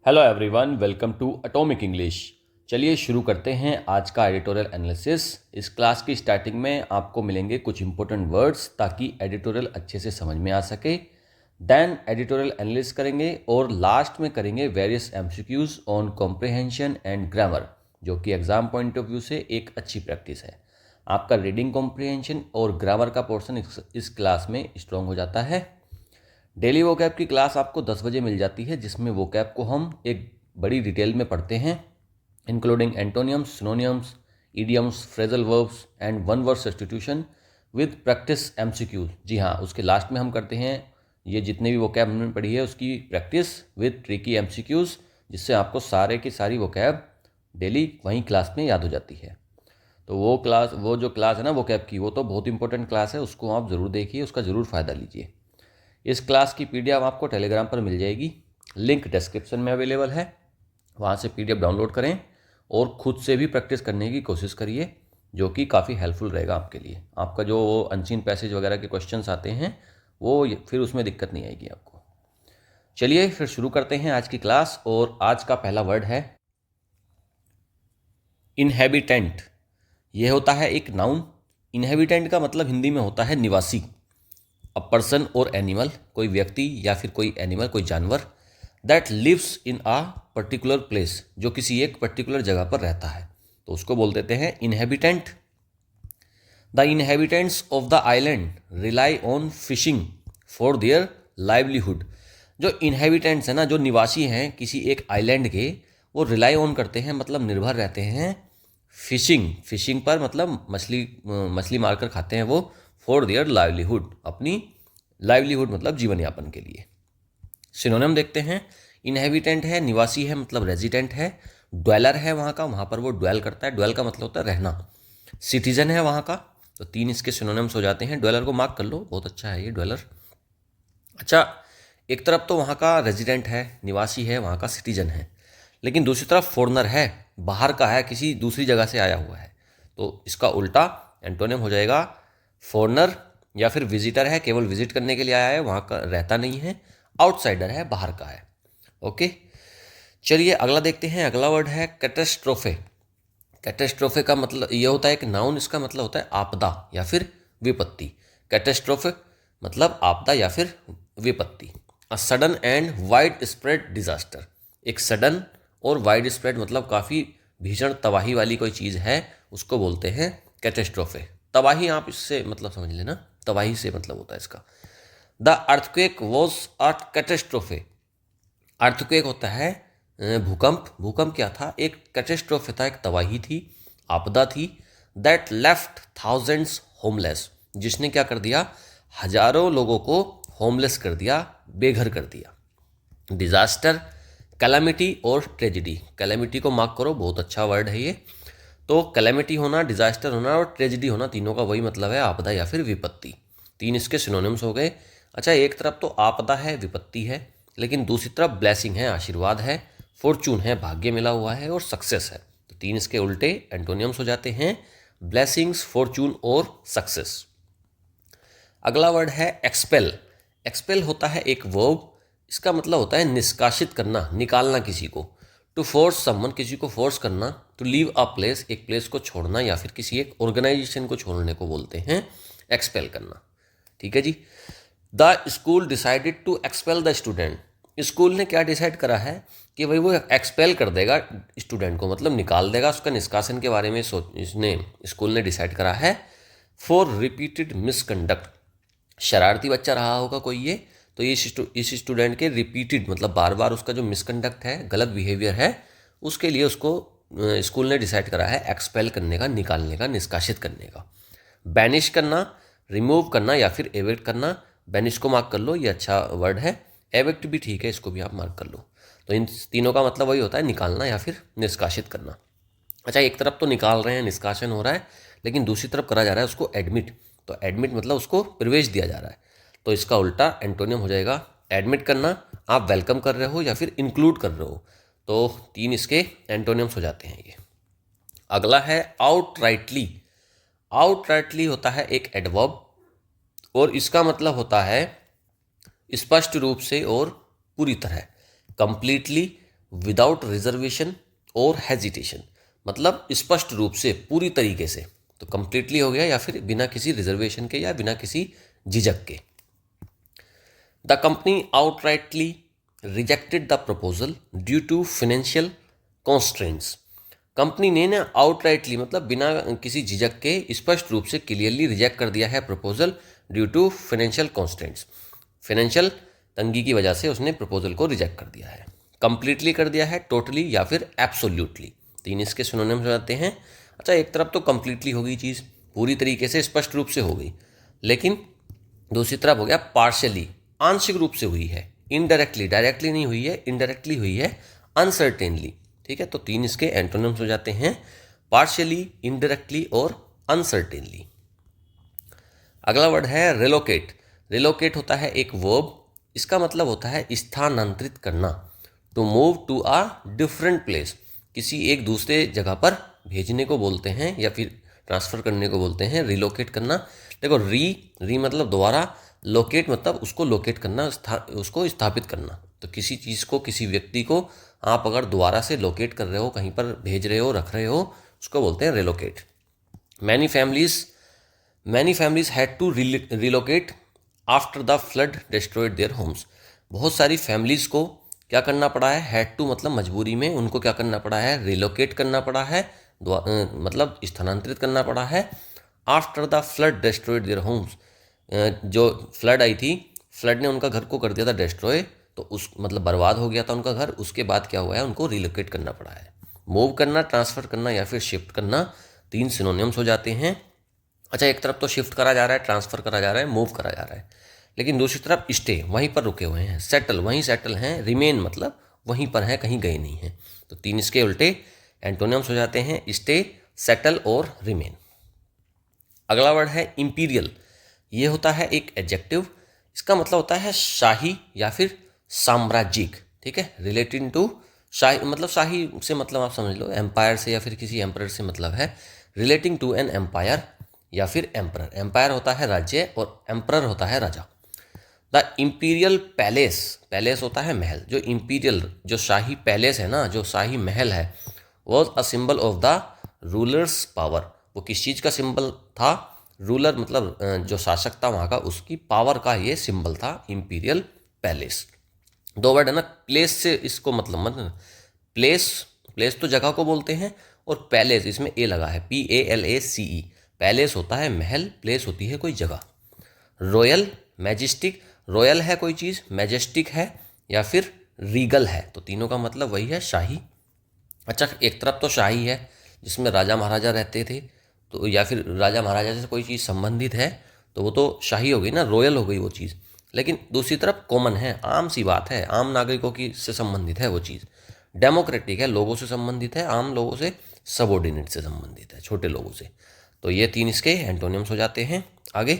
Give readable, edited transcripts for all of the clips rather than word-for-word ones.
Hello everyone, welcome to atomic English. चलिए शुरू करते हैं आज का एडिटोरियल एनालिसिस। इस क्लास की स्टार्टिंग में आपको मिलेंगे कुछ इंपॉर्टेंट वर्ड्स ताकि एडिटोरियल अच्छे से समझ में आ सके। देन एडिटोरियल एनालिसिस करेंगे और लास्ट में करेंगे various MCQs on comprehension and grammar, जो कि एग्जाम पॉइंट ऑफ व्यू से एक अच्छी प्रैक्टिस है। आपका रीडिंग कॉम्प्रिहेंशन और ग्रामर का पोर्शन इस क्लास में स्ट्रॉन्ग हो जाता है। डेली वोकैब की क्लास आपको 10 बजे मिल जाती है, जिसमें वोकैब को हम एक बड़ी डिटेल में पढ़ते हैं, including antonyms, synonyms, idioms, phrasal verbs and one word substitution with practice MCQs. जी हाँ, उसके लास्ट में हम करते हैं ये जितने भी वोकैब हमने पढ़ी है उसकी प्रैक्टिस विद ट्रिकी एमसीक्यूज, जिससे आपको सारे की सारी वोकैब डेली वहीं क्लास में याद हो जाती है। तो वो जो क्लास है ना वोकैब की, वो तो बहुत इंपॉर्टेंट क्लास है, उसको आप ज़रूर देखिए, उसका ज़रूर फ़ायदा लीजिए। इस क्लास की पीडीएफ आपको टेलीग्राम पर मिल जाएगी, लिंक डिस्क्रिप्शन में अवेलेबल है। वहाँ से पीडीएफ डाउनलोड करें और ख़ुद से भी प्रैक्टिस करने की कोशिश करिए, जो कि काफ़ी हेल्पफुल रहेगा आपके लिए। आपका जो वो अनसीन पैसेज वगैरह के क्वेश्चंस आते हैं वो फिर उसमें दिक्कत नहीं आएगी आपको। चलिए फिर शुरू करते हैं आज की क्लास। और आज का पहला वर्ड है इनहेबिटेंट। यह होता है एक नाउन। इनहेबिटेंट का मतलब हिंदी में होता है निवासी। अ पर्सन और एनिमल, कोई व्यक्ति या फिर कोई एनिमल, कोई जानवर, that lives in a particular place, जो किसी एक पर्टिकुलर जगह पर रहता है, तो उसको बोल देते हैं inhabitant. The inhabitants of the island rely on fishing for their livelihood. जो इनहेबिटेंट्स हैं ना, जो निवासी हैं किसी एक आइलैंड के, वो रिलाई ऑन करते हैं मतलब निर्भर रहते हैं फिशिंग पर, मतलब मछली मारकर खाते हैं वो, फॉर देयर लाइवलीहुड, अपनी लाइवलीहुड मतलब जीवन यापन के लिए। सिनोनिम देखते हैं। इनहेबिटेंट है, निवासी है मतलब रेजिडेंट है। ड्वेलर है वहाँ का, वहाँ पर वो ड्वेल करता है, ड्वेल का मतलब होता है रहना। सिटीजन है वहाँ का, तो तीन इसके सिनोनिम्स हो जाते हैं। ड्वेलर को मार्क कर लो, बहुत अच्छा है ये ड्वेलर। अच्छा, एक तरफ तो वहाँ का रेजिडेंट है, निवासी है, वहाँ का सिटीजन है, लेकिन दूसरी तरफ फॉरेनर है, बाहर का है, किसी दूसरी जगह से आया हुआ है, तो इसका उल्टा एंटोनिम हो जाएगा फॉरेनर, या फिर विजिटर है, केवल विजिट करने के लिए आया है, वहाँ का रहता नहीं है। आउटसाइडर है, बाहर का है। ओके, चलिए अगला देखते हैं। अगला वर्ड है कैटेस्ट्रोफे। कैटेस्ट्रोफे का मतलब ये होता है एक नाउन, इसका मतलब होता है आपदा या फिर विपत्ति। कैटेस्ट्रोफे मतलब आपदा या फिर विपत्ति। A sudden and wide spread disaster. एक सडन और वाइड स्प्रेड मतलब काफ़ी भीषण तबाही वाली कोई चीज़ है, उसको बोलते हैं कैटेस्ट्रोफे। तबाही आप इससे मतलब समझ लेना, तबाही से मतलब होता है इसका। The earthquake was a catastrophe. Earthquake होता है भूकंप। भूकंप क्या था? एक कैटेस्ट्रोफे था, एक तबाही थी, आपदा थी। दैट लेफ्ट थाउजेंड्स होमलेस, जिसने क्या कर दिया? हजारों लोगों को होमलेस कर दिया, बेघर कर दिया। डिजास्टर, कैलामिटी और ट्रेजिडी। कैलामिटी को मार्क करो, बहुत अच्छा वर्ड है ये। तो कैलामिटी होना, डिजास्टर होना और ट्रेजिडी होना, तीनों का वही मतलब है, आपदा या फिर विपत्ति। तीन इसके सिनोनिम्स हो गए। अच्छा, एक तरफ तो आपदा है, विपत्ति है, लेकिन दूसरी तरफ ब्लेसिंग है, आशीर्वाद है, फॉर्चून है, भाग्य मिला हुआ है, और सक्सेस है। तो तीन इसके उल्टे एंटोनियम्स हो जाते हैं, ब्लेसिंग्स, फॉर्चून और सक्सेस। अगला वर्ड है एक्सपेल। एक्सपेल होता है एक वर्ब, इसका मतलब होता है निष्कासित करना, निकालना किसी को। टू फोर्स समवन, किसी को फोर्स करना। टू लीव अ प्लेस, एक प्लेस को छोड़ना या फिर किसी एक ऑर्गेनाइजेशन को छोड़ने को बोलते हैं एक्सपेल करना। ठीक है जी। The school decided to expel the student. School ने क्या डिसाइड करा है कि भाई वो एक्सपेल कर देगा स्टूडेंट को, मतलब निकाल देगा, उसका निष्कासन के बारे में स्कूल ने डिसाइड करा है। फॉर रिपीटेड मिसकंडक्ट, शरारती बच्चा रहा होगा कोई ये, तो ये इस स्टूडेंट के रिपीटेड मतलब बार बार उसका जो मिसकंडक्ट है, गलत बिहेवियर है, उसके लिए उसको स्कूल ने डिसाइड करा है एक्सपेल करने का, निकालने का, निष्कासित करने का। बैनिश करना, रिमूव करना या फिर एविक्ट करना। बैनिश को मार्क कर लो, ये अच्छा वर्ड है। एविक्ट भी ठीक है, इसको भी आप मार्क कर लो। तो इन तीनों का मतलब वही होता है, निकालना या फिर निष्कासित करना। अच्छा, एक तरफ तो निकाल रहे हैं, निष्कासन हो रहा है, लेकिन दूसरी तरफ करा जा रहा है उसको एडमिट। तो एडमिट मतलब उसको प्रवेश दिया जा रहा है, तो इसका उल्टा एंटोनियम हो जाएगा एडमिट करना। आप वेलकम कर रहे हो या फिर इंक्लूड कर रहे हो, तो तीन इसके एंटोनियम्स हो जाते हैं ये। अगला है आउटराइटली। आउटराइटली होता है एक एडवर्ब, और इसका मतलब होता है स्पष्ट रूप से और पूरी तरह, कंप्लीटली, विदाउट रिजर्वेशन और हेजिटेशन, मतलब स्पष्ट रूप से, पूरी तरीके से, तो कंप्लीटली हो गया, या फिर बिना किसी रिजर्वेशन के या बिना किसी झिझक के। The company outrightly rejected the proposal due to financial constraints. Company ने ना आउटराइटली मतलब बिना किसी झिझक के स्पष्ट रूप से क्लियरली रिजेक्ट कर दिया है proposal due to financial constraints. Financial तंगी की वजह से उसने प्रपोजल को रिजेक्ट कर दिया है। कंप्लीटली कर दिया है, टोटली या फिर एब्सोल्यूटली, तीन इसके सिनोनिम्स हो जाते हैं। अच्छा, एक तरफ तो कंप्लीटली हो गई चीज़, पूरी तरीके से स्पष्ट रूप से हो गई, लेकिन दूसरी तरफ हो गया पार्शियली, आंशिक रूप से हुई है, इनडायरेक्टली, डायरेक्टली नहीं हुई है, इनडायरेक्टली हुई है, अनसर्टेनली। ठीक है, तो तीन इसके एंटोनिम्स हो जाते हैं, पार्शियली, इनडायरेक्टली और अनसर्टेनली। अगला वर्ड है रिलोकेट। रिलोकेट होता है एक वर्ब, इसका मतलब होता है स्थानांतरित करना, to move to a different place, किसी एक दूसरे जगह पर भेजने को बोलते हैं या फिर ट्रांसफ़र करने को बोलते हैं रिलोकेट करना। देखो, री मतलब दोबारा, लोकेट मतलब उसको लोकेट करना, उसको स्थापित करना। तो किसी चीज़ को, किसी व्यक्ति को आप अगर दोबारा से लोकेट कर रहे हो, कहीं पर भेज रहे हो, रख रहे हो, उसको बोलते हैं relocate. Many families had to relocate after the flood destroyed their homes. बहुत सारी फैमिलीज़ को क्या करना पड़ा है, हैड टू मतलब मजबूरी में उनको क्या करना पड़ा है, रिलोकेट करना पड़ा है, मतलब स्थानांतरित करना पड़ा है। After the flood destroyed their Holmes, जो फ्लड आई थी, फ्लड ने उनका घर को कर दिया था डिस्ट्रॉय, तो उस मतलब बर्बाद हो गया था उनका घर, उसके बाद क्या हुआ है, उनको रिलोकेट करना पड़ा है। मूव करना, ट्रांसफ़र करना या फिर शिफ्ट करना, तीन सिनोनिम्स हो जाते हैं। अच्छा, एक तरफ तो शिफ्ट करा जा रहा है, ट्रांसफ़र करा जा रहा है, मूव करा जा रहा है, लेकिन दूसरी तरफ स्टे, वहीं पर रुके हुए हैं, सेटल, वहीं सेटल हैं, रिमेन मतलब वहीं पर हैं, कहीं गए नहीं हैं। तो तीन इसके उल्टे एंटोनिम्स हो जाते हैं, स्टे, सेटल और रिमेन। अगला वर्ड है इंपीरियल। ये होता है एक एडजेक्टिव, इसका मतलब होता है शाही या फिर साम्राज्यिक। ठीक है, रिलेटिंग टू शाही, मतलब शाही से मतलब आप समझ लो एम्पायर से या फिर किसी एम्परर से मतलब है, रिलेटिंग टू एन एम्पायर या फिर एम्परर। एम्पायर होता है राज्य और एम्परर होता है राजा। द इम्पीरियल पैलेस, पैलेस होता है महल, जो इम्पीरियल, जो शाही पैलेस है ना, जो शाही महल है, was a symbol of the rulers power. वो किस चीज़ का सिंबल था, रूलर मतलब जो शासक था वहाँ का, उसकी पावर का ये सिंबल था इम्पीरियल पैलेस। दो वर्ड है ना, प्लेस से इसको मतलब प्लेस, प्लेस तो जगह को बोलते हैं, और पैलेस इसमें ए लगा है, PALACE। पैलेस होता है महल, प्लेस होती है कोई जगह। रॉयल, मैजेस्टिक, रॉयल है कोई चीज़, मैजेस्टिक है या फिर रीगल है, तो तीनों का मतलब वही है, शाही। अच्छा, एक तरफ तो शाही है जिसमें राजा महाराजा रहते थे, तो या फिर राजा महाराजा से कोई चीज़ संबंधित है तो वो तो शाही हो गई ना, रॉयल हो गई वो चीज़। लेकिन दूसरी तरफ कॉमन है, आम सी बात है, आम नागरिकों की से संबंधित है वो चीज़। डेमोक्रेटिक है, लोगों से संबंधित है, आम लोगों से, सबऑर्डिनेट से संबंधित है, छोटे लोगों से। तो ये तीन इसके एंटोनिम्स हो जाते हैं। आगे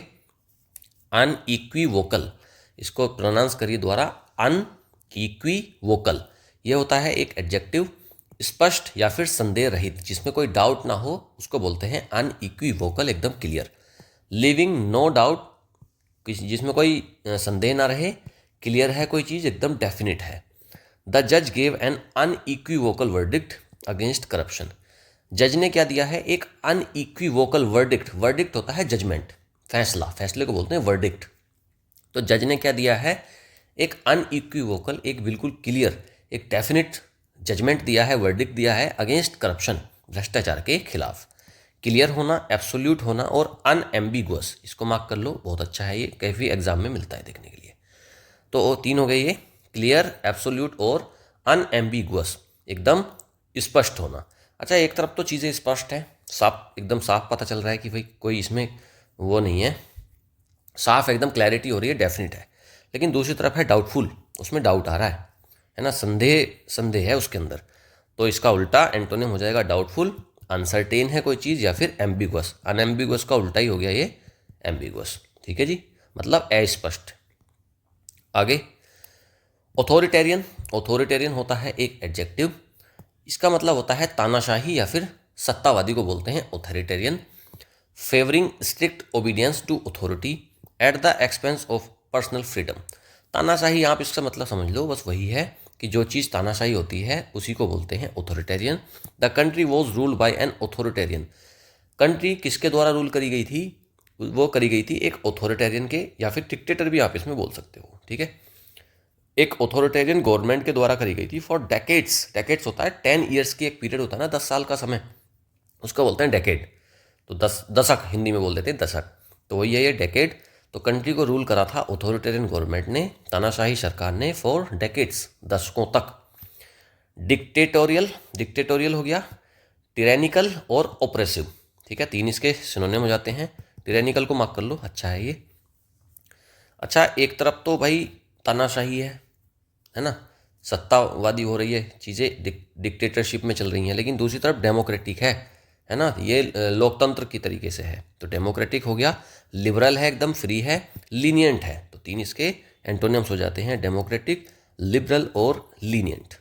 अनइक्विवोकल, इसको प्रोनाउंस करिए द्वारा, अनइक्विवोकल। ये होता है एक एडजेक्टिव, स्पष्ट या फिर संदेह रहित, जिसमें कोई डाउट ना हो, उसको बोलते हैं अनइक्विवोकल, एकदम क्लियर। लिविंग नो डाउट, जिसमें कोई संदेह ना रहे, क्लियर है कोई चीज़, एकदम डेफिनेट है। द जज gave an unequivocal verdict against corruption. जज ने क्या दिया है, एक अनइक्विवोकल वर्डिक्ट, वर्डिक्ट होता है जजमेंट, फैसला, फैसले को बोलते हैं वर्डिक्ट। तो जज ने क्या दिया है, एक अनइक्विवोकल, एक बिल्कुल क्लियर, एक डेफिनेट जजमेंट दिया है, वर्डिक्ट दिया है अगेंस्ट करप्शन, भ्रष्टाचार के खिलाफ। क्लियर होना, एब्सोल्यूट होना और अनएम्बिगुअस, इसको मार्क कर लो, बहुत अच्छा है, ये काफ़ी एग्जाम में मिलता है देखने के लिए। तो तीन हो गए ये, क्लियर, एब्सोल्यूट और अनएम्बिगुअस, एकदम स्पष्ट होना। अच्छा, एक तरफ तो चीज़ें स्पष्ट हैं, साफ, एकदम साफ पता चल रहा है कि भाई कोई इसमें वो नहीं है, साफ एकदम क्लैरिटी हो रही है, डेफिनेट है। लेकिन दूसरी तरफ है डाउटफुल, उसमें डाउट आ रहा है ना, संदेह है उसके अंदर। तो इसका उल्टा एंटोनिम हो जाएगा डाउटफुल, अनसर्टेन है कोई चीज़, या फिर एम्बिगुअस। अनएम्बिगुअस का उल्टा ही हो गया ये एम्बिगुअस। ठीक है जी, मतलब अस्पष्ट। आगे ऑथोरिटेरियन। ऑथोरिटेरियन होता है एक एडजेक्टिव, इसका मतलब होता है तानाशाही या फिर सत्तावादी को बोलते हैं authoritarian. Favouring strict obedience to authority at the expense of personal freedom. तानाशाही आप इसका मतलब समझ लो, बस वही है कि जो चीज़ तानाशाही होती है उसी को बोलते हैं authoritarian. The country was ruled by an authoritarian. Country किसके द्वारा रूल करी गई थी? वो करी गई थी एक ऑथोरिटेरियन के, या फिर डिक्टेटर भी आप इसमें बोल सकते हो, ठीक है। एक ऑथोरिटेरियन गवर्नमेंट के द्वारा करी गई थी फॉर डेकेड्स। डेकेड्स होता है 10 ईयर्स की एक पीरियड होता है ना, 10 साल का समय, उसका बोलते हैं डेकेड। तो दशक हिंदी में बोल देते हैं दशक, तो वही है ये डेकेड। तो कंट्री को रूल करा था ऑथोरिटेरियन गवर्नमेंट ने, तानाशाही सरकार ने, फॉर डेकेड्स, दशकों तक। डिक्टेटोरियल, डिक्टेटोरियल हो गया, टिरैनिकल और ऑपरेसिव, ठीक है, तीन इसके सिनोनिम हो जाते हैं। टिरैनिकल को मार्क कर लो, अच्छा है ये। अच्छा, एक तरफ तो भाई तानाशाही है ना, सत्तावादी हो रही है चीज़ें, डिक्टेटरशिप में चल रही हैं, लेकिन दूसरी तरफ डेमोक्रेटिक है ना, ये लोकतंत्र की तरीके से है। तो डेमोक्रेटिक हो गया, लिबरल है, एकदम फ्री है, लीनियंट है। तो तीन इसके एंटोनियम्स हो जाते हैं, डेमोक्रेटिक, लिबरल और लीनियंट।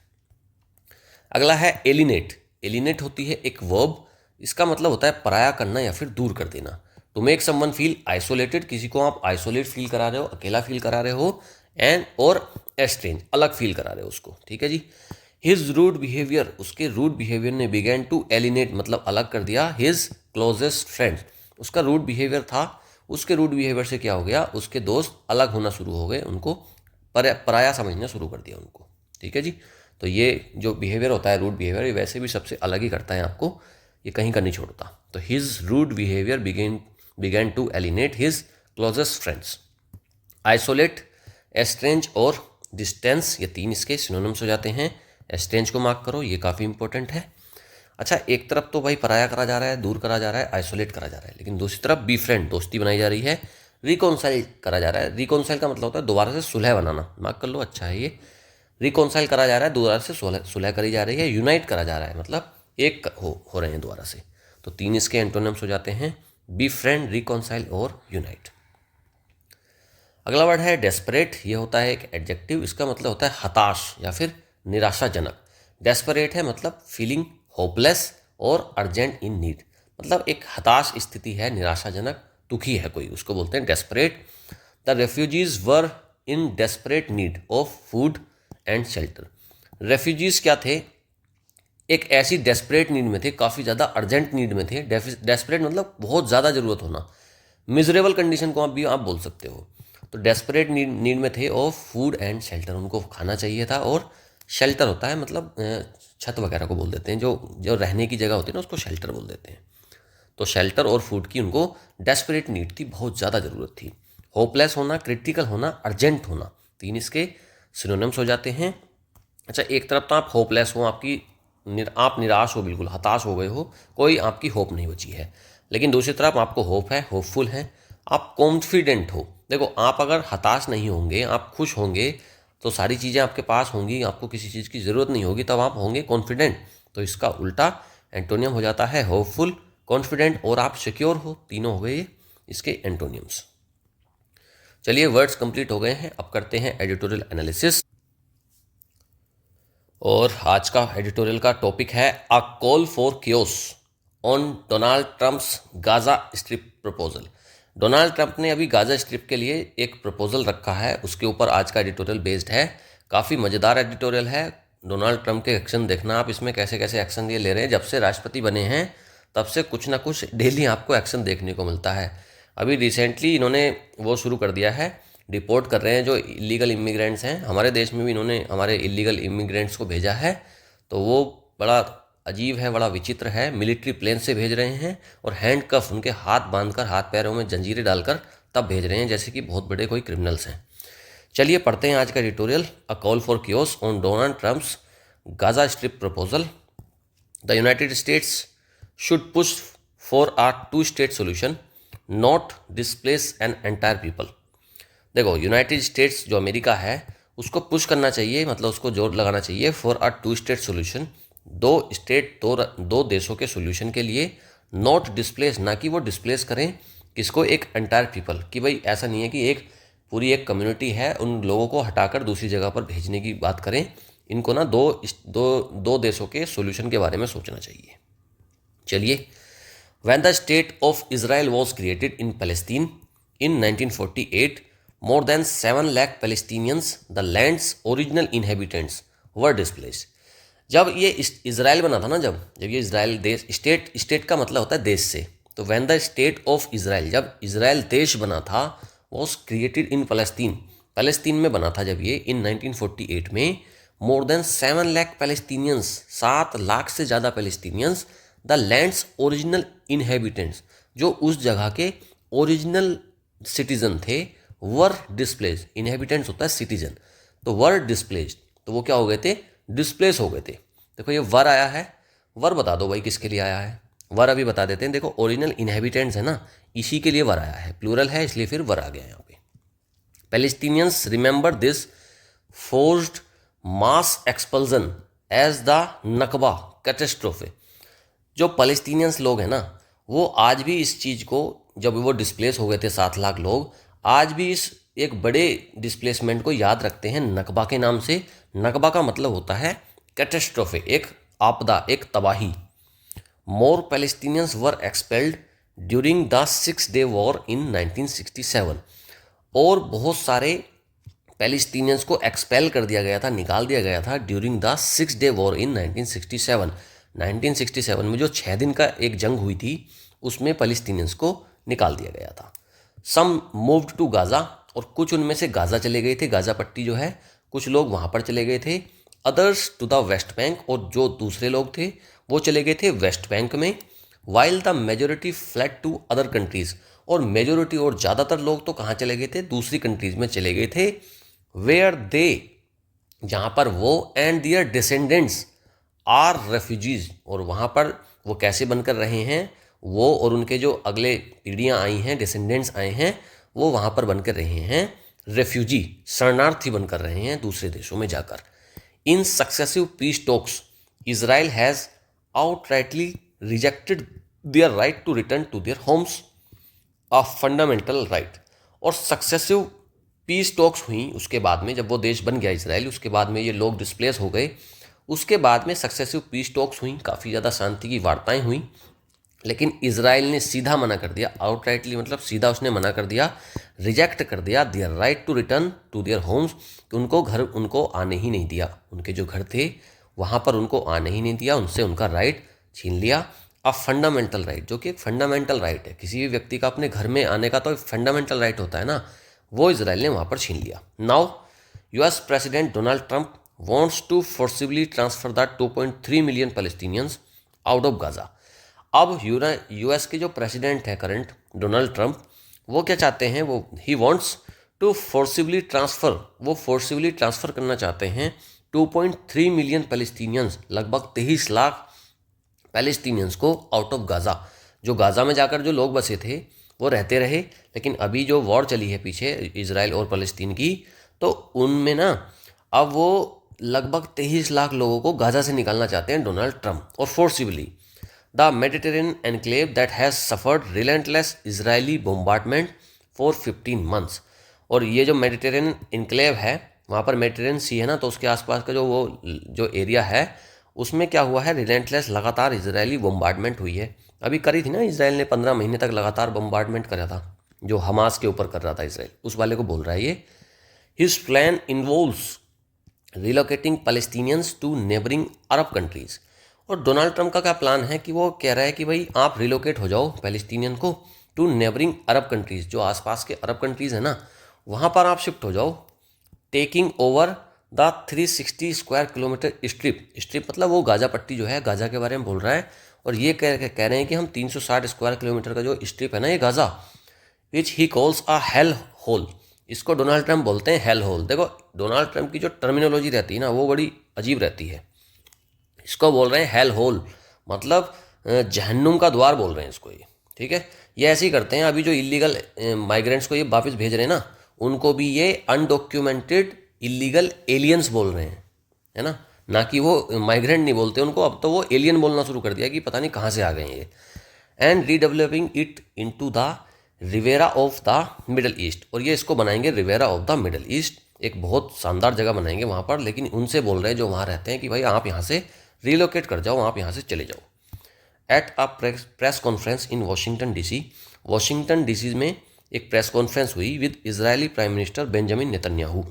अगला है एलिनेट। एलिनेट होती है एक वर्ब, इसका मतलब होता है पराया करना या फिर दूर कर देना। To make someone feel isolated, किसी को आप आइसोलेट फील करा रहे हो, अकेला फील करा रहे हो, एंड और एस्ट्रेंज, अलग फील करा रहे हो उसको, ठीक है जी। हिज रूड बिहेवियर, उसके रूड बिहेवियर ने बिगैन टू एलिनेट, मतलब अलग कर दिया, हिज क्लोजेस्ट फ्रेंड, उसका रूड बिहेवियर था, उसके रूड बिहेवियर से क्या हो गया, उसके दोस्त अलग होना शुरू हो गए, उनको पराया समझना शुरू कर दिया उनको, ठीक है जी। तो ये जो बिहेवियर होता है, रूड बिहेवियर, ये वैसे भी सबसे अलग ही करता है आपको, ये कहीं का नहीं छोड़ता। तो his rude behaviour began to alienate his closest friends. Isolate, estrange और डिस्टेंस, ये तीन इसके सिनोनिम्स हो जाते हैं। एस्ट्रेंज को मार्क करो, ये काफ़ी इंपॉर्टेंट है। अच्छा, एक तरफ तो भाई पराया करा जा रहा है, दूर करा जा रहा है, आइसोलेट करा जा रहा है, लेकिन दूसरी तरफ बी फ्रेंड, दोस्ती बनाई जा रही है, रिकॉन्साइल करा जा रहा है। रिकॉन्साइल का मतलब होता है दोबारा से सुलह बनाना, मार्क कर लो, अच्छा है ये। रिकॉन्साइल करा जा रहा है, दोबारा से सुलह करी जा रही है, यूनाइट करा जा रहा है, मतलब एक हो रहे हैं दोबारा से। तो तीन इसके एंटोनिम्स हो जाते हैं, बी फ्रेंड, रिकॉन्साइल और यूनाइट। अगला वर्ड है डेस्परेट। ये होता है एक एडजेक्टिव, इसका मतलब होता है हताश या फिर निराशाजनक। डेस्परेट है मतलब फीलिंग होपलेस और अर्जेंट इन नीड, मतलब एक हताश स्थिति है, निराशाजनक, दुखी है कोई, उसको बोलते हैं desperate. The refugees were in desperate need of food and shelter. Refugees क्या थे, एक ऐसी डेस्परेट नीड में थे, काफ़ी ज़्यादा अर्जेंट नीड में थे। डेस्परेट मतलब बहुत ज़्यादा ज़रूरत होना, मिजरेबल कंडीशन को आप बोल सकते हो। तो डेस्परेट नीड में थे ऑफ फूड एंड शेल्टर, उनको खाना चाहिए था, और शेल्टर होता है मतलब छत वगैरह को बोल देते हैं, जो रहने की जगह होती है ना, उसको शेल्टर बोल देते हैं। तो शेल्टर और फूड की उनको डेस्परेट नीड थी, बहुत ज़्यादा ज़रूरत थी। होपलेस होना, क्रिटिकल होना, अर्जेंट होना, तीन इसके सिनोनिम्स हो जाते हैं। अच्छा, एक तरफ तो आप होपलेस हो, आप निराश हो, बिल्कुल हताश हो गए हो, कोई आपकी होप नहीं बची है, लेकिन दूसरी तरफ आपको होप है, होपफुल है, आप कॉन्फिडेंट हो। देखो, आप अगर हताश नहीं होंगे, आप खुश होंगे, तो सारी चीज़ें आपके पास होंगी, आपको किसी चीज़ की ज़रूरत नहीं होगी, तब आप होंगे कॉन्फिडेंट। तो इसका उल्टा एंटोनियम हो जाता है होपफुल, कॉन्फिडेंट, और आप सिक्योर हो, तीनों हो गए इसके एंटोनियम्स। चलिए, वर्ड्स कंप्लीट हो गए हैं, अब करते हैं एडिटोरियल एनालिसिस। और आज का एडिटोरियल का टॉपिक है अ call for chaos on Donald Trump's Gaza Strip proposal. Donald Trump ने अभी गाजा स्ट्रिप के लिए एक प्रपोजल रखा है, उसके ऊपर आज का एडिटोरियल बेस्ड है। काफ़ी मज़ेदार एडिटोरियल है। डोनाल्ड ट्रंप के एक्शन देखना आप इसमें, कैसे कैसे एक्शन ये ले रहे हैं। जब से राष्ट्रपति बने हैं तब से कुछ ना कुछ डेली आपको एक्शन देखने को मिलता है। अभी रिसेंटली इन्होंने वो शुरू कर दिया है, डिपोर्ट कर रहे हैं जो इलीगल इमिग्रेंट्स हैं। हमारे देश में भी इन्होंने हमारे इलीगल इमिग्रेंट्स को भेजा है, तो वो बड़ा अजीब है, बड़ा विचित्र है। मिलिट्री प्लेन से भेज रहे हैं और हैंडकफ, उनके हाथ बांधकर, हाथ पैरों में जंजीरें डालकर तब भेज रहे हैं, जैसे कि बहुत बड़े कोई क्रिमिनल्स हैं। चलिए पढ़ते हैं आज का editorial, a call for chaos on Donald Trump's Gaza Strip proposal. The United States should push for a two state solution, not displace an entire people. देखो, यूनाइटेड स्टेट्स जो अमेरिका है उसको पुश करना चाहिए, मतलब उसको जोर लगाना चाहिए for a two state solution, दो देशों के सोल्यूशन के लिए। नॉट डिस्प्लेस, ना कि वो डिस्प्लेस करें किसको, एक एंटायर पीपल, कि भाई ऐसा नहीं है कि एक पूरी एक कम्युनिटी है, उन लोगों को हटाकर दूसरी जगह पर भेजने की बात करें। इनको ना दो देशों के सोल्यूशन के बारे में सोचना चाहिए। चलिए, when the state of Israel was created in Palestine in 1948, more than 7 lakh Palestinians, the land's original inhabitants, were displaced. जब ये इज़राइल बना था ना, जब ये इज़राइल देश, स्टेट का मतलब होता है देश से, तो when the state of Israel, जब इज़राइल देश बना था, वॉज क्रिएटेड इन पैलेस्तीन में बना था जब ये इन 1948 में, more than 7 lakh Palestinians, 7 lakh से ज़्यादा Palestinians, the lands original inhabitants, जो उस जगह के ओरिजिनल सिटीजन थे, वर डिस्प्लेस, इनहेबिटेंट्स होता है सिटीजन, तो वर डिस्प्लेस्ड, तो वो क्या हो गए थे, डिस्प्लेस हो गए थे। देखो ये वर आया है, वर बता दो भाई किसके लिए आया है, वर अभी बता देते हैं। देखो ओरिजिनल इनहेबिटेंट्स है ना, इसी के लिए वर आया है, प्लूरल है इसलिए फिर वर आ गया यहाँ पे। Palestinians remember this forced mass expulsion as the Nakba catastrophe. जो पैलेस्टीनियंस लोग हैं ना, वो आज भी इस चीज़ को, जब वो डिस्प्लेस हो गए थे 7 लाख लोग, आज भी इस एक बड़े डिस्प्लेसमेंट को याद रखते हैं नकबा के नाम से। नकबा का मतलब होता है कैटेस्ट्रोफे, एक आपदा, एक तबाही। More Palestinians were expelled during the 6 day war in 1967, और बहुत सारे पैलेस्टीनियंस को एक्सपेल कर दिया गया था, निकाल दिया गया था during the 6 day war in 1967। 1967 में जो 6 दिन का एक जंग हुई थी, उसमें पैलेस्टीनियंस को निकाल दिया गया था। सम मूव्ड टू गाज़ा, और कुछ उनमें से गाज़ा चले गए थे, गाज़ा पट्टी जो है, कुछ लोग वहाँ पर चले गए थे। Others to the West Bank, और जो दूसरे लोग थे वो चले गए थे वेस्ट बैंक में। While the majority fled to other countries, और मेजोरिटी और ज़्यादातर लोग तो कहाँ चले गए थे, दूसरी कंट्रीज़ में चले गए थे। वेयर दे, जहाँ पर वो, and their descendants are refugees, और वहाँ पर वो कैसे बनकर रहे हैं, वो और उनके जो अगले पीढ़ियाँ आई हैं, डिसेंडेंट्स आए हैं, वो वहाँ पर बनकर रहे हैं रेफ्यूजी, शरणार्थी बनकर रहे हैं दूसरे देशों में जाकर। In successive peace talks Israel has outrightly rejected their right to return to their homes, a fundamental right. और सक्सेसिव पीस टॉक्स हुई उसके बाद में, जब वो देश बन गया इजराइल, उसके बाद में ये लोग डिस्प्लेस हो गए, उसके बाद में सक्सेसिव पीस टॉक्स हुई, काफ़ी ज़्यादा शांति की वार्ताएं हुई, लेकिन इजराइल ने सीधा मना कर दिया, आउटराइटली मतलब सीधा उसने मना कर दिया, रिजेक्ट कर दिया their right to return to their homes, कि उनको आने ही नहीं दिया, उनके जो घर थे वहाँ पर उनको आने ही नहीं दिया, उनसे उनका राइट छीन लिया। अ फंडामेंटल राइट, जो कि एक फंडामेंटल राइट है, किसी भी व्यक्ति का अपने घर में आने का तो एक फंडामेंटल राइट होता है ना, वो इजराइल ने वहाँ पर छीन लिया। Now US president Donald Trump wants to forcibly transfer the 2.3 million Palestinians out of Gaza। अब यूएस के जो प्रेसिडेंट है करंट, डोनाल्ड ट्रंप, वो क्या चाहते हैं, वो ही वांट्स टू फोर्सिबली ट्रांसफ़र, वो फोर्सिबली ट्रांसफ़र करना चाहते हैं 2.3 मिलियन पैलेस्टीनियंस, लगभग 23 लाख पैलेस्टीनियंस को आउट ऑफ गाज़ा। जो गाज़ा में जाकर जो लोग बसे थे वो रहते रहे, लेकिन अभी जो वॉर चली है पीछे इजराइल और फ़लस्तीन की, तो उनमें ना अब वो लगभग 23 लाख लोगों को गाज़ा से निकालना चाहते हैं डोनाल्ड ट्रंप, और forcibly. The Mediterranean enclave that has suffered relentless Israeli bombardment for 15 months. और ये जो मेडिटेरेनियन इनक्लेव है, वहाँ पर मेडिटेरेनियन सी है ना, तो उसके आसपास का जो एरिया है, उसमें क्या हुआ है, रिलेंटलेस लगातार इजरायली बोम्बार्डमेंट हुई है। अभी करी थी ना इजराइल ने, 15 महीने तक लगातार बोम्बार्डमेंट करा था, जो हमास के ऊपर कर रहा था इजराइल, उस वाले को बोल रहा है ये। His plan involves relocating Palestinians to neighbouring Arab countries. और डोनाल्ड ट्रंप का क्या प्लान है कि वो कह रहा है कि भाई आप रिलोकेट हो जाओ पैलेस्टीनियन को टू नेबरिंग अरब कंट्रीज़, जो आसपास के अरब कंट्रीज़ है ना, वहाँ पर आप शिफ्ट हो जाओ। Taking over the 360 square kilometre strip मतलब वो गाज़ा पट्टी जो है, गाज़ा के बारे में बोल रहा है, और ये कह रहे हैं कि हम 360 स्क्वायर किलोमीटर का जो स्ट्रिप है ना ये Gaza, which he calls a hell hole, इसको डोनाल्ड ट्रंप बोलते हैं हेल होल। देखो डोनाल्ड ट्रंप की जो टर्मिनोलॉजी रहती है ना, वो बड़ी अजीब रहती है। इसको बोल रहे हैं हेल होल, मतलब जहन्नुम का द्वार बोल रहे हैं इसको ये, ठीक है। ये ऐसे ही करते हैं, अभी जो इलीगल माइग्रेंट्स को ये वापस भेज रहे हैं ना, उनको भी ये अनडॉक्यूमेंटेड इलीगल एलियंस बोल रहे हैं, है ना कि वो माइग्रेंट नहीं बोलते उनको, अब तो वो एलियन बोलना शुरू कर दिया कि पता नहीं कहाँ से आ गए ये। And redeveloping it into the Riviera of the Middle East, और ये इसको बनाएंगे Riviera of the Middle East, एक बहुत शानदार जगह बनाएंगे वहाँ पर। लेकिन उनसे बोल रहे हैं जो वहाँ रहते हैं कि भाई आप यहाँ से रिलोकेट कर जाओ, आप यहाँ से चले जाओ। At a press conference in Washington DC, Washington DC में एक प्रेस कॉन्फ्रेंस हुई with Israeli prime minister Benjamin Netanyahu.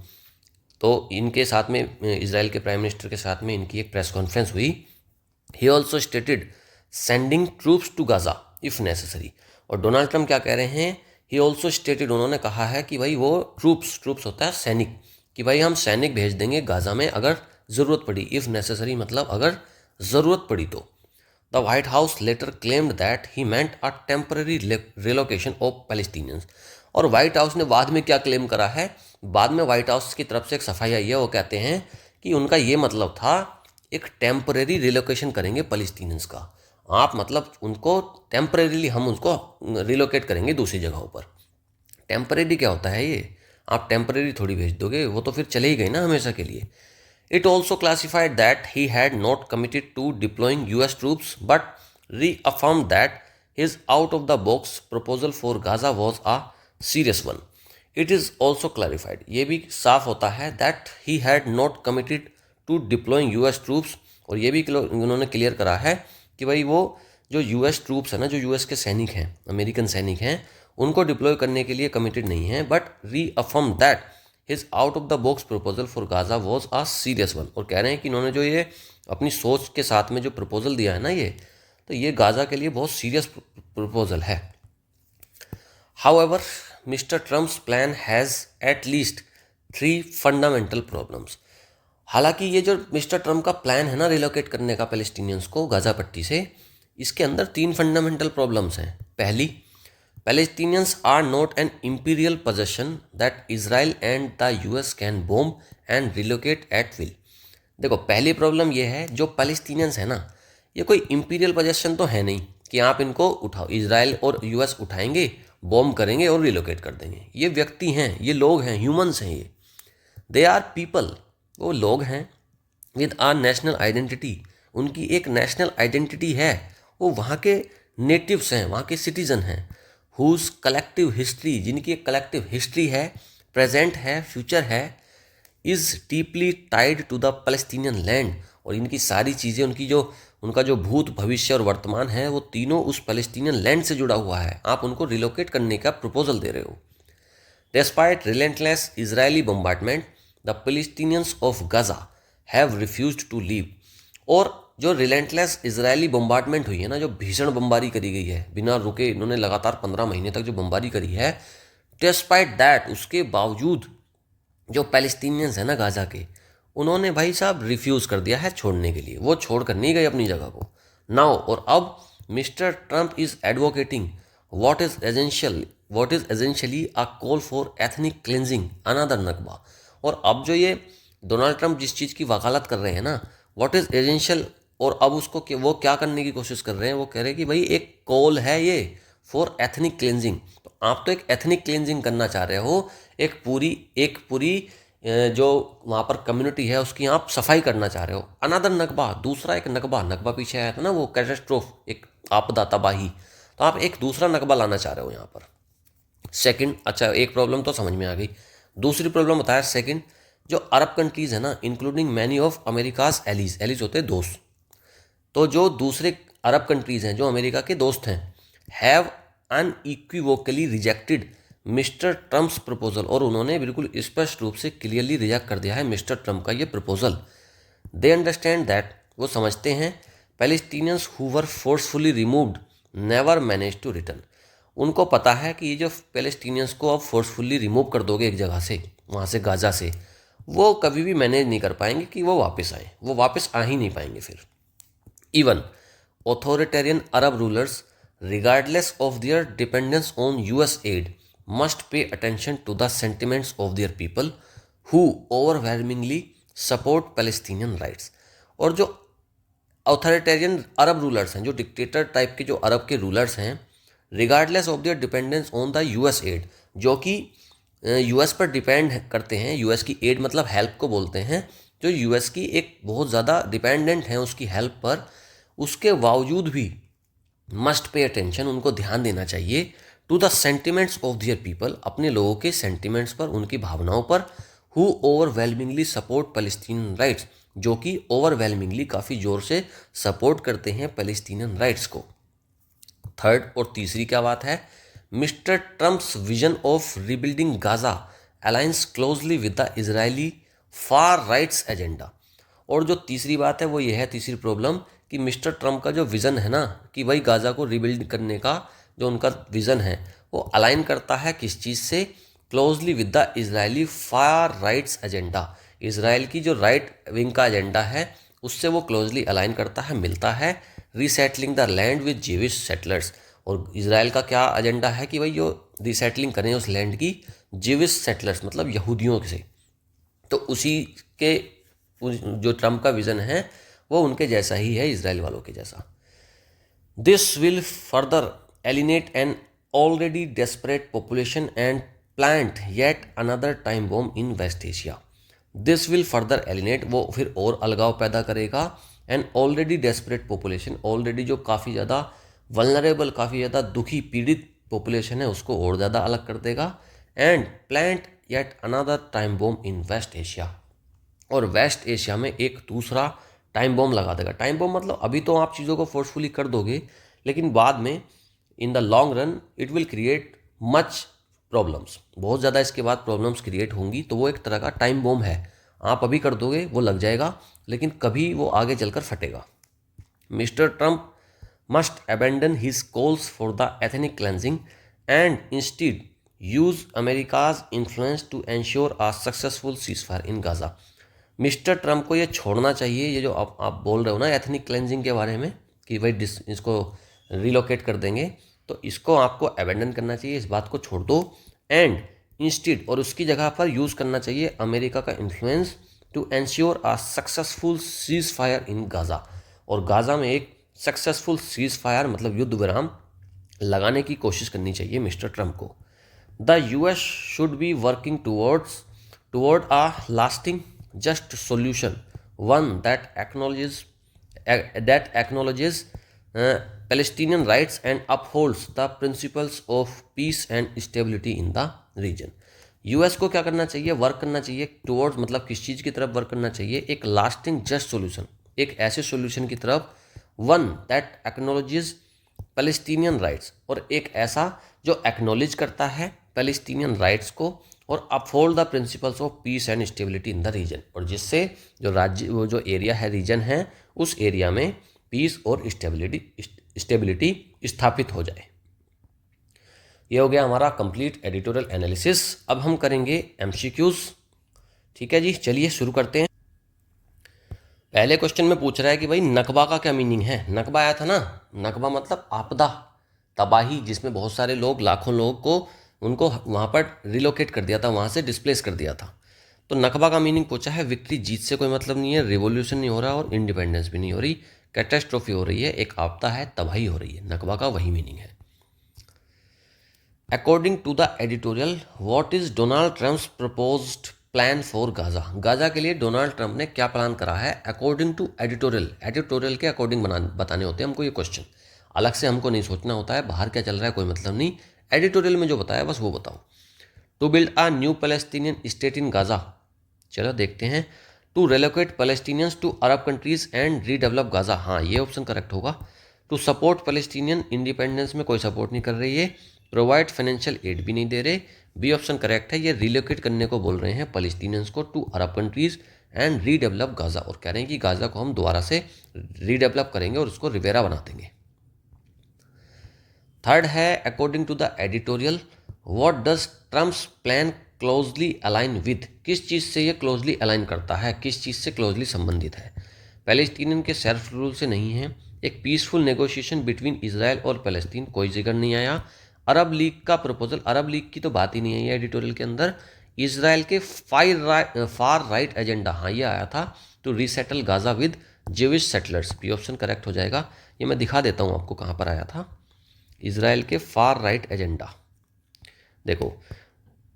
तो इनके साथ में, इजराइल के प्राइम मिनिस्टर के साथ में इनकी एक प्रेस कॉन्फ्रेंस हुई। He also stated sending troops to Gaza if necessary. और डोनाल्ड ट्रंप क्या कह रहे हैं, ही ऑल्सो स्टेटेड, उन्होंने कहा है कि भाई वो ट्रूप्स होता है सैनिक, कि भाई हम सैनिक भेज देंगे गाजा में अगर ज़रूरत पड़ी। इफ़ नेसेसरी मतलब अगर ज़रूरत पड़ी तो। The White House later claimed that he meant a temporary relocation of Palestinians. और वाइट हाउस ने बाद में क्या क्लेम करा है, बाद में वाइट हाउस की तरफ से एक सफाई आई है, वो कहते हैं कि उनका ये मतलब था एक टेम्पररी रिलोकेशन करेंगे पैलेस्टीनियंस का। आप मतलब उनको टेम्परेरीली हम उसको रिलोकेट करेंगे दूसरी जगहों पर। टेम्परेरी क्या होता है ये, आप टेम्परेरी थोड़ी भेज दोगे, वो तो फिर चले ही गए ना हमेशा के लिए। It also classified that he had not committed to deploying US troops but reaffirm that his out of the box proposal for Gaza was a serious one. It is also clarified, ये भी साफ होता है that he had not committed to deploying US troops, और ये भी उन्होंने clear करा है कि भाई वो जो US ट्रूप्स है ना, जो US के सैनिक हैं, अमेरिकन सैनिक हैं, उनको डिप्लॉय करने के लिए कमिटेड नहीं है, but reaffirm that his out of the box proposal for Gaza was a serious one. और कह रहे हैं कि इन्होंने जो ये अपनी सोच के साथ में जो प्रपोजल दिया है ना ये, तो ये गाजा के लिए बहुत सीरियस प्रपोजल है। However mister Trump's plan has at least 3 fundamental problems. हालांकि ये जो मिस्टर ट्रम्प का प्लान है ना रिलोकेट करने का पैलेस्टीनियंस को गाजा पट्टी से, इसके अंदर 3 फंडामेंटल प्रॉब्लम्स हैं। पहली, Palestinians are not an imperial possession that Israel and the US can bomb and relocate at will. देखो, पहली प्रॉब्लम ये है, जो पैलेस्टीनियंस है ना, ये कोई इम्पीरियल पोजेशन तो है नहीं कि आप इनको उठाओ, इजराइल और US उठाएंगे, बॉम्ब करेंगे और रिलोकेट कर देंगे। ये व्यक्ति हैं, ये लोग हैं, ह्यूमंस हैं ये। दे आर पीपल, वो लोग हैं विद आर नेशनल आइडेंटिटी, उनकी एक नेशनल आइडेंटिटी है, वो वहाँ के नेटिव्स हैं, वहाँ के सिटीजन हैं। हुज कलेक्टिव हिस्ट्री, जिनकी एक कलेक्टिव हिस्ट्री है, प्रेजेंट है, फ्यूचर है, is deeply tied to the Palestinian land. और इनकी सारी चीज़ें, उनका जो भूत, भविष्य और वर्तमान है, वो तीनों उस पैलेस्टीनियन लैंड से जुड़ा हुआ है। आप उनको रिलोकेट करने का प्रपोजल दे रहे हो। Despite relentless Israeli bombardment, the Palestinians of Gaza have refused to leave। और जो रिलेंटलेस इजरायली बम्बार्डमेंट हुई है ना, जो भीषण बमबारी करी गई है बिना रुके, इन्होंने लगातार 15 महीने तक जो बमबारी करी है, डिस्पाइट दैट, उसके बावजूद जो पैलेस्टीनियंस हैं ना गाजा के, उन्होंने भाई साहब रिफ्यूज़ कर दिया है छोड़ने के लिए, वो छोड़ कर नहीं गए अपनी जगह को। नाउ, और अब mister Trump is advocating what is essentially a call for ethnic cleansing, another नकबा। और अब जो ये डोनाल्ड ट्रंप जिस चीज़ की वकालत कर रहे हैं ना, what is essential, और अब उसको वो क्या करने की कोशिश कर रहे हैं, वो कह रहे हैं कि भाई एक कॉल है ये फॉर एथनिक क्लेंजिंग। तो आप तो एक एथनिक क्लेंजिंग करना चाह रहे हो, एक पूरी जो वहाँ पर कम्युनिटी है उसकी आप सफाई करना चाह रहे हो। अनदर नकबा, दूसरा एक नकबा पीछे आया था ना, वो कैटास्ट्रोफ, एक आपदा, तबाही, तो आप एक दूसरा नकबा लाना चाह रहे हो यहाँ पर। सेकंड, अच्छा एक प्रॉब्लम तो समझ में आ गई। दूसरी प्रॉब्लम बताया सेकंड, जो अरब कंट्रीज़ है ना, including many of America's allies होते हैं दोस्त, तो जो दूसरे अरब कंट्रीज़ हैं जो अमेरिका के दोस्त हैं, have unequivocally rejected Mr Trump's proposal, और उन्होंने बिल्कुल स्पष्ट रूप से क्लियरली रिजेक्ट कर दिया है मिस्टर ट्रम्प का ये प्रपोजल। दे अंडरस्टैंड दैट, वो समझते हैं, Palestinians who were forcefully removed never manage to return. उनको पता है कि ये जो पैलेस्टीनियंस को अब फोर्सफुली रिमूव कर दोगे एक जगह से, वहाँ से गाजा से, वो कभी भी मैनेज नहीं कर पाएंगे कि वो वापस आए, वो वापस आ ही नहीं पाएंगे फिर। Even authoritarian Arab rulers, regardless of their dependence on US aid, must pay attention to the sentiments of their people who overwhelmingly support Palestinian rights. और जो ऑथोरिटेरियन अरब रूलर्स हैं, जो डिक्टेटर टाइप के जो अरब के रूलर्स हैं, regardless of their dependence on the US aid, जो कि US पर डिपेंड करते हैं, US की एड मतलब हेल्प को बोलते हैं, जो US की एक बहुत ज़्यादा डिपेंडेंट हैं उसकी हेल्प पर, उसके बावजूद भी मस्ट पे अटेंशन, उनको ध्यान देना चाहिए, to the sentiments of their people, अपने लोगों के सेंटिमेंट्स पर, उनकी भावनाओं पर, who overwhelmingly support Palestinian rights, जो कि ओवरवेलमिंगली काफ़ी ज़ोर से सपोर्ट करते हैं पैलेस्टीनियन राइट्स को। थर्ड और तीसरी क्या बात है, mister Trump's vision of rebuilding Gaza aligns closely with the Israeli far right's agenda. और जो तीसरी बात है वो ये है, तीसरी प्रॉब्लम, कि मिस्टर ट्रम्प का जो विज़न है ना कि भाई गाज़ा को रिबिल्ड करने का जो उनका विज़न है वो अलाइन करता है किस चीज़ से? Closely with the Israeli far right's agenda. Israel की जो राइट विंग का एजेंडा है उससे वो क्लोजली अलाइन करता है, मिलता है। Resettling the land with Jewish settlers, और इसराइल का क्या एजेंडा है कि भाई जो रीसेटलिंग करें उस लैंड की जीविश सेटलर्स मतलब यहूदियों से। तो उसी के जो ट्रम्प का विज़न है वो उनके जैसा ही है, इसराइल वालों के जैसा। This will further alienate an already desperate population and plant yet another time bomb in West Asia. This will further alienate, वो फिर और अलगाव पैदा करेगा। An already desperate population, already जो काफ़ी ज़्यादा वल्नरेबल, काफ़ी ज़्यादा दुखी पीड़ित पॉपुलेशन है उसको और ज़्यादा अलग कर देगा। And plant yet another time bomb in West Asia, और वेस्ट एशिया में एक दूसरा टाइम बॉम्ब लगा देगा। टाइम बॉम्ब मतलब अभी तो आप चीज़ों को फोर्सफुली कर दोगे, लेकिन बाद में in the long run it will create much problems, बहुत ज़्यादा इसके बाद प्रॉब्लम्स क्रिएट होंगी। तो वो एक तरह का टाइम बॉम्ब है, आप अभी कर दोगे वो लग जाएगा, लेकिन कभी वो आगे चलकर फटेगा। Mr Trump must abandon his calls for the ethnic cleansing and instead use America's influence to ensure a successful ceasefire in Gaza. Mr Trump को ये छोड़ना चाहिए, ये जो आप बोल रहे हो ना एथनिक क्लेंजिंग के बारे में कि भाई इसको रिलोकेट कर देंगे, तो इसको आपको अबेंडन करना चाहिए, इस बात को छोड़ दो। एंड इंस्टीड, और उसकी जगह पर यूज़ करना चाहिए अमेरिका का influence to ensure a successful ceasefire in Gaza, और गाज़ा में एक सक्सेसफुल सीज फायर मतलब युद्ध विराम लगाने की कोशिश करनी चाहिए मिस्टर ट्रम्प को। The US should be working toward a lasting just solution, one that acknowledges Palestinian rights and upholds the principles of peace and stability in the region। US को क्या करना चाहिए? वर्क करना चाहिए टुवर्ड्स, मतलब किस चीज़ की तरफ वर्क करना चाहिए? एक लास्टिंग जस्ट सॉल्यूशन, एक ऐसे सॉल्यूशन की तरफ, वन दैट एक्नोलॉजेज पैलेस्टीनियन राइट्स, और एक ऐसा जो एक्नोलेज करता है पैलेस्टीनियन राइट्स को, और uphold the principles of peace and stability in the region, और जिससे जो राज्य, वो जो एरिया है, रीजन है, उस एरिया में पीस और स्टेबिलिटी स्थापित हो जाए। ये हो गया हमारा कंप्लीट एडिटोरियल एनालिसिस। अब हम करेंगे एमसीक्यूज। ठीक है जी, चलिए शुरू करते हैं। पहले क्वेश्चन में पूछ रहा है कि भाई नकबा का क्या मीनिंग है? नकबा आया था ना, नकबा मतलब आपदा, तबाही, जिसमें बहुत सारे लोग, लाखों लोग को उनको वहाँ पर रिलोकेट कर दिया था, वहाँ से डिस्प्लेस कर दिया था। तो नकबा का मीनिंग पूछा है, विक्ट्री, जीत से कोई मतलब नहीं है, रिवॉल्यूशन नहीं हो रहा और इंडिपेंडेंस भी नहीं हो रही, कैटास्ट्रोफी हो रही है, एक आपदा है, तबाही हो रही है। नकबा का वही मीनिंग है। According to the editorial, what is Donald Trump's proposed plan for Gaza? Gaza के लिए डोनाल्ड ट्रंप ने क्या प्लान करा है? अकॉर्डिंग टू एडिटोरियल, एडिटोरियल के अकॉर्डिंग बताने होते हैं हमको ये क्वेश्चन, अलग से हमको नहीं सोचना होता है, बाहर क्या चल रहा है कोई मतलब नहीं, एडिटोरियल में जो बताया बस वो बताओ। To build a new Palestinian state in Gaza, चलो देखते हैं। To relocate Palestinians to Arab countries and redevelop Gaza, हाँ ये ऑप्शन करेक्ट होगा। टू सपोर्ट पैलेस्टीनियन इंडिपेंडेंस में कोई सपोर्ट नहीं कर रही है। प्रोवाइड फाइनेंशियल एड भी नहीं दे रहे, बी ऑप्शन करेक्ट है। ये रिलोकेट करने को बोल रहे हैं पैलेस्टीनियंस को to Arab countries and redevelop Gaza, और कह रहे हैं कि गाजा को हम दोबारा से रीडेवलप करेंगे और उसको रिवेरा बना देंगे। थर्ड है according to the editorial, what does Trump's plan closely align with, किस चीज़ से ये क्लोजली अलाइन करता है, किस चीज़ से क्लोजली संबंधित है? पैलेस्टीनियन के सेल्फ रूल से नहीं है। एक पीसफुल नेगोशिएशन बिटवीन इजराइल और पैलेस्टीन, कोई जिक्र नहीं आया। अरब लीग का प्रपोजल, अरब लीग की तो बात ही नहीं आई है एडिटोरियल के अंदर। इसराइल के फार राइट एजेंडा, हाँ ये आया था, to resettle Gaza with Jewish settlers, B option correct हो जाएगा। ये मैं दिखा देता हूँ आपको कहाँ पर आया था। इसराइल के फार राइट एजेंडा देखो,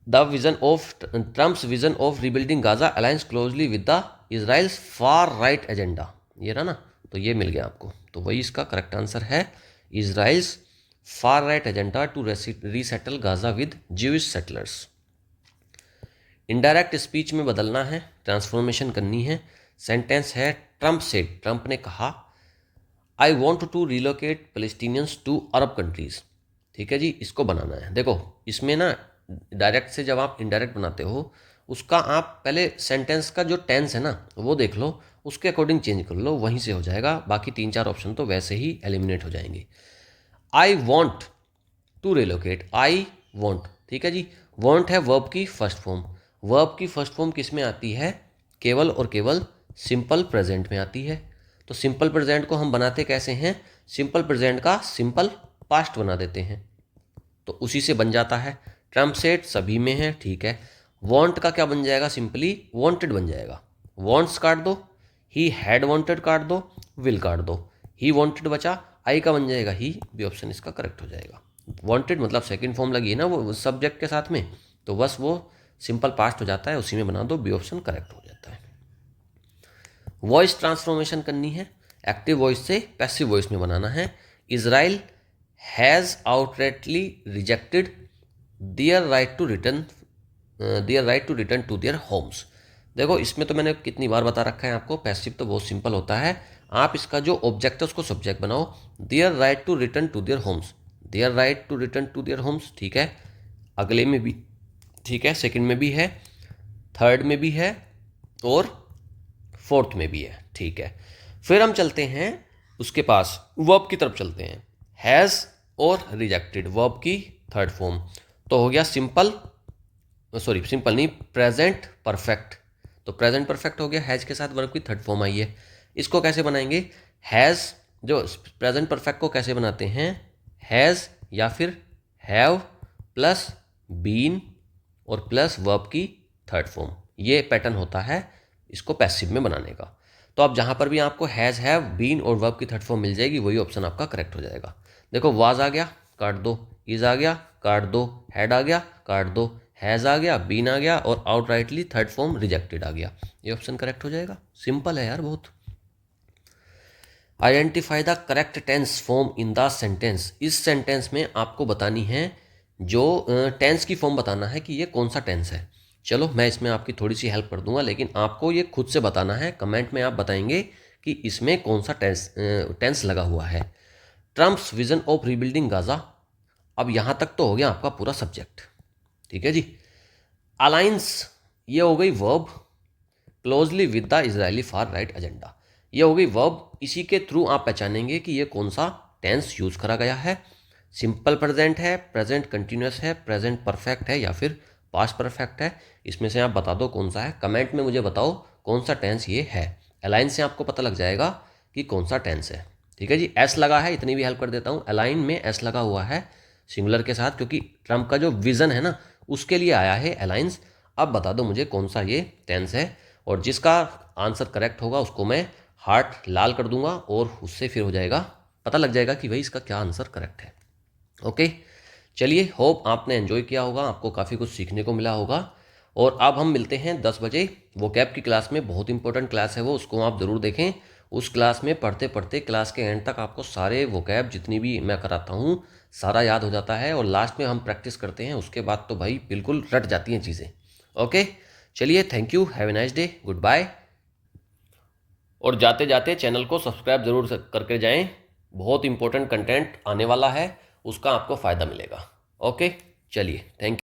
the vision of Trump's vision of rebuilding Gaza aligns closely with the Israel's far right agenda, ये रहा ना, तो ये मिल गया आपको, तो वही इसका करेक्ट आंसर है, Israel's far right agenda to resettle Gaza with Jewish settlers. Indirect speech में बदलना है, ट्रांसफॉर्मेशन करनी है। सेंटेंस है ट्रम्प सेड, ट्रम्प ने कहा, I want to relocate Palestinians to Arab countries, ठीक है जी, इसको बनाना है। देखो इसमें ना डायरेक्ट से जब आप इनडायरेक्ट बनाते हो, उसका आप पहले सेंटेंस का जो टेंस है ना वो देख लो, उसके अकॉर्डिंग चेंज कर लो, वहीं से हो जाएगा। बाकी 3-4 ऑप्शन तो वैसे ही एलिमिनेट हो जाएंगे। I want to relocate, I want, ठीक है जी। वॉन्ट है वर्ब की फर्स्ट फॉर्म। वर्ब की फर्स्ट फॉर्म किस में आती है? केवल और केवल सिंपल प्रेजेंट में आती है। तो सिंपल प्रेजेंट को हम बनाते कैसे हैं? सिंपल प्रेजेंट का सिंपल पास्ट बना देते हैं, तो उसी से बन जाता है। ट्रम्प सेट सभी में है, ठीक है। वॉन्ट का क्या बन जाएगा? सिंपली वॉन्टेड बन जाएगा। वॉन्ट्स काट दो, ही हैड वॉन्टेड काट दो, विल काट दो, ही वॉन्टेड बचा। आई का बन जाएगा ही, बी ऑप्शन इसका करेक्ट हो जाएगा। वॉन्टेड मतलब सेकंड फॉर्म लगी है ना वो सब्जेक्ट के साथ में, तो बस वो सिंपल पास्ट हो जाता है, उसी में बना दो, बी ऑप्शन करेक्ट हो जाता है। वॉइस ट्रांसफॉर्मेशन करनी है, एक्टिव वॉइस से पैसिव वॉइस में बनाना है। Israel has outrightly rejected their right to return to their homes. देखो इसमें तो मैंने कितनी बार बता रखा है आपको, पैसिव तो बहुत सिंपल होता है। आप इसका जो ऑब्जेक्ट है उसको सब्जेक्ट बनाओ। Their right to return to their homes, their right to return to their homes, ठीक है। अगले में भी ठीक है, सेकंड में भी है, थर्ड में भी है और फोर्थ में भी है, ठीक है। फिर हम चलते हैं उसके पास, वर्ब की तरफ चलते हैं। हैज़ और रिजेक्टेड, वर्ब की थर्ड फॉर्म तो हो गया सिंपल, सॉरी सिंपल नहीं, प्रेजेंट परफेक्ट। तो प्रेजेंट परफेक्ट हो गया, हैज़ के साथ वर्ब की थर्ड फॉर्म आई है। इसको कैसे बनाएंगे? हैज़, जो प्रेजेंट परफेक्ट को कैसे बनाते हैं? हैज़ या फिर हैव प्लस बीन और प्लस वर्ब की थर्ड फॉर्म, ये पैटर्न होता है इसको पैसिव में बनाने का। तो अब जहाँ पर भी आपको हैज़, हैव, बीन और वर्ब की थर्ड फॉर्म मिल जाएगी, वही ऑप्शन आपका करेक्ट हो जाएगा। देखो वाज आ गया, काट दो, इज आ गया, काट दो, हैड आ गया, काट दो, हैज़ आ गया, बीन आ गया और आउटराइटली थर्ड फॉर्म रिजेक्टेड आ गया, ये ऑप्शन करेक्ट हो जाएगा। सिंपल है यार बहुत। Identify the correct tense form in the sentence. इस सेंटेंस में आपको बतानी है जो टेंस की फॉर्म बताना है कि ये कौन सा टेंस है। चलो मैं इसमें आपकी थोड़ी सी हेल्प कर दूंगा, लेकिन आपको ये खुद से बताना है। कमेंट में आप बताएंगे कि इसमें कौन सा टेंस लगा हुआ है। Trump's vision of rebuilding Gaza, अब यहाँ तक तो हो गया आपका पूरा सब्जेक्ट, ठीक है जी। अलायंस, ये हो गई verb, closely with the Israeli far right agenda, ये हो गई वर्ब। इसी के थ्रू आप पहचानेंगे कि ये कौन सा टेंस यूज करा गया है। सिंपल प्रेजेंट है, प्रेजेंट कंटिन्यूस है, प्रेजेंट परफेक्ट है या फिर पास्ट परफेक्ट है। इसमें से आप बता दो कौन सा है, कमेंट में मुझे बताओ कौन सा टेंस ये है। अलाइन से आपको पता लग जाएगा कि कौन सा टेंस है, ठीक है जी। एस लगा है, इतनी भी हेल्प कर देता हूँ, अलाइन में एस लगा हुआ है सिंगुलर के साथ, क्योंकि ट्रम्प का जो विजन है ना उसके लिए आया है अलायंस। अब बता दो मुझे कौन सा ये टेंस है, और जिसका आंसर करेक्ट होगा उसको मैं हार्ट लाल कर दूंगा और उससे फिर हो जाएगा, पता लग जाएगा कि भाई इसका क्या आंसर करेक्ट है। ओके चलिए, होप आपने एंजॉय किया होगा, आपको काफ़ी कुछ सीखने को मिला होगा। और अब हम मिलते हैं 10 बजे वोकैब की क्लास में, बहुत इंपॉर्टेंट क्लास है वो, उसको आप ज़रूर देखें। उस क्लास में पढ़ते पढ़ते क्लास के एंड तक आपको सारे वोकैब जितनी भी मैं कराता हूँ सारा याद हो जाता है, और लास्ट में हम प्रैक्टिस करते हैं, उसके बाद तो भाई बिल्कुल रट जाती हैं चीज़ें। ओके चलिए, thank you, have a nice day, goodbye. और जाते जाते चैनल को सब्सक्राइब ज़रूर करके जाएं, बहुत इंपॉर्टेंट कंटेंट आने वाला है, उसका आपको फ़ायदा मिलेगा। ओके चलिए, थैंक यू।